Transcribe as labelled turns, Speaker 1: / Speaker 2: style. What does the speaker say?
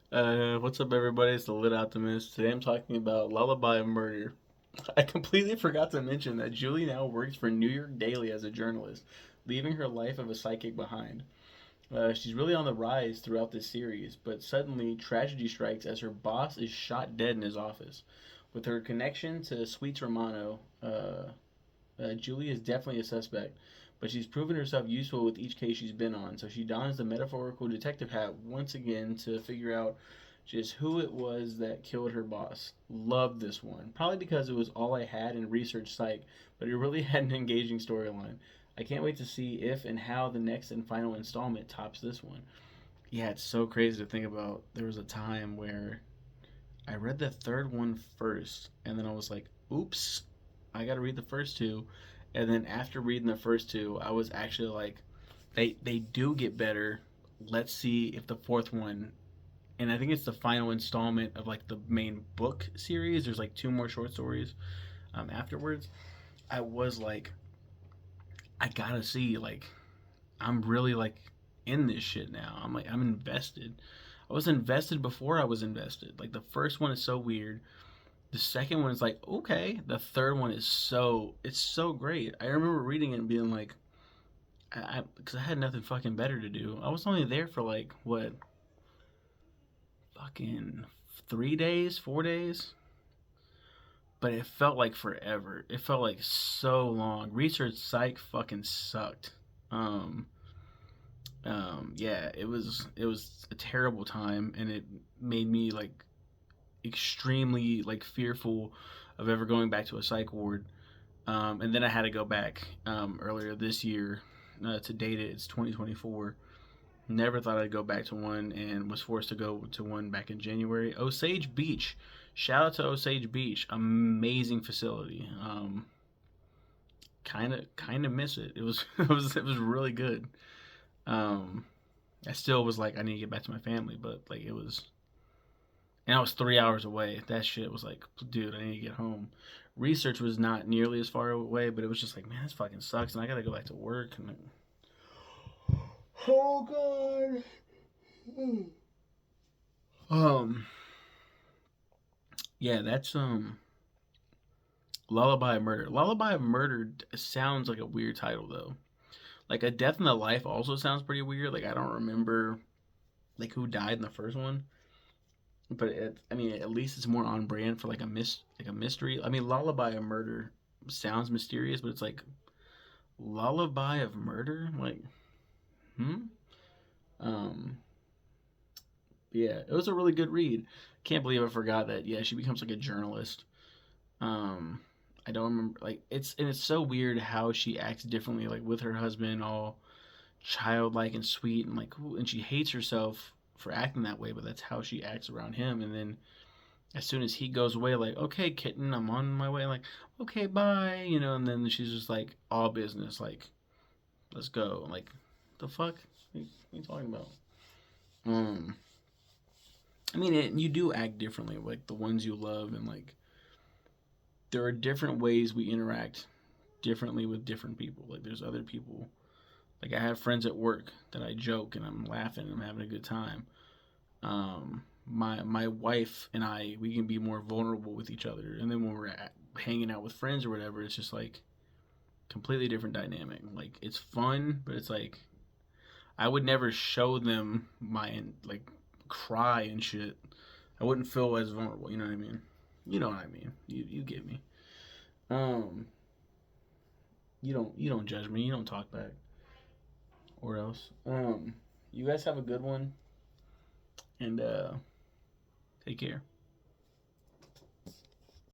Speaker 1: What's up, everybody? It's the Lit Optimist. Today I'm talking about Lullaby of Murder. I completely forgot to mention that Julie now works for New York Daily as a journalist, leaving her life of a psychic behind. She's really on the rise throughout this series, but suddenly tragedy strikes as her boss is shot dead in his office. With her connection to Sweets Romano, Julie is definitely a suspect, but she's proven herself useful with each case she's been on, so she dons the metaphorical detective hat once again to figure out just who it was that killed her boss. Loved this one. Probably because it was all I had in research psych, but it really had an engaging storyline. I can't wait to see if and how the next and final installment tops this one. Yeah, it's so crazy to think about. There was a time where I read the third one first, and then I was like, oops, I gotta read the first two. And then after reading the first two, I was actually like, they do get better. Let's see if the fourth one, and I think it's the final installment of like the main book series. There's like two more short stories afterwards. I was like, I gotta see. Like, I'm really like in this shit now. I'm invested. I was invested before I was invested. Like the first one is so weird. The second one is like okay. The third one is it's so great. I remember reading it and being like, because I had nothing fucking better to do. I was only there for like what, fucking 3 days, 4 days, but it felt like forever. It felt like so long. Research psych fucking sucked. Um, yeah, it was a terrible time, and it made me like extremely like fearful of ever going back to a psych ward. And then I had to go back earlier this year to date it. It's 2024. Never thought I'd go back to one, and was forced to go to one back in January. Osage Beach. Shout out to Osage Beach. Amazing facility. Kind of miss it. It was it was really good. Um, I still was like I need to get back to my family, but like it was, and I was 3 hours away. That shit was like, dude, I need to get home. Research was not nearly as far away, but it was just like, man, this fucking sucks, and I gotta go back to work. And like, oh god. Um, yeah, that's Lullaby of Murder. Lullaby of Murder sounds like a weird title though. Like A Death in the Life also sounds pretty weird. Like I don't remember like who died in the first one, but I mean, at least it's more on brand for like like a mystery. I mean, Lullaby of Murder sounds mysterious, but it's like Lullaby of Murder, like hmm. Um, yeah, it was a really good read. Can't believe I forgot that. Yeah, she becomes like a journalist. Um, I don't remember like it's so weird how she acts differently like with her husband, all childlike and sweet, and like and she hates herself for acting that way, but that's how she acts around him. And then as soon as he goes away, like okay, kitten, I'm on my way. Like okay, bye, And then she's just like all business, like let's go. I'm like the fuck, what are you talking about? Um, I mean, you do act differently, like the ones you love, and like there are different ways we interact differently with different people. Like there's other people. Like I have friends at work that I joke and I'm laughing and I'm having a good time. My wife and I, we can be more vulnerable with each other, and then when we're hanging out with friends or whatever, it's just like completely different dynamic. Like it's fun, but it's like I would never show them my like cry and shit. I wouldn't feel as vulnerable. You know what I mean? You know what I mean? You get me? Um, you don't judge me. You don't talk back or else. You guys have a good one, and take care.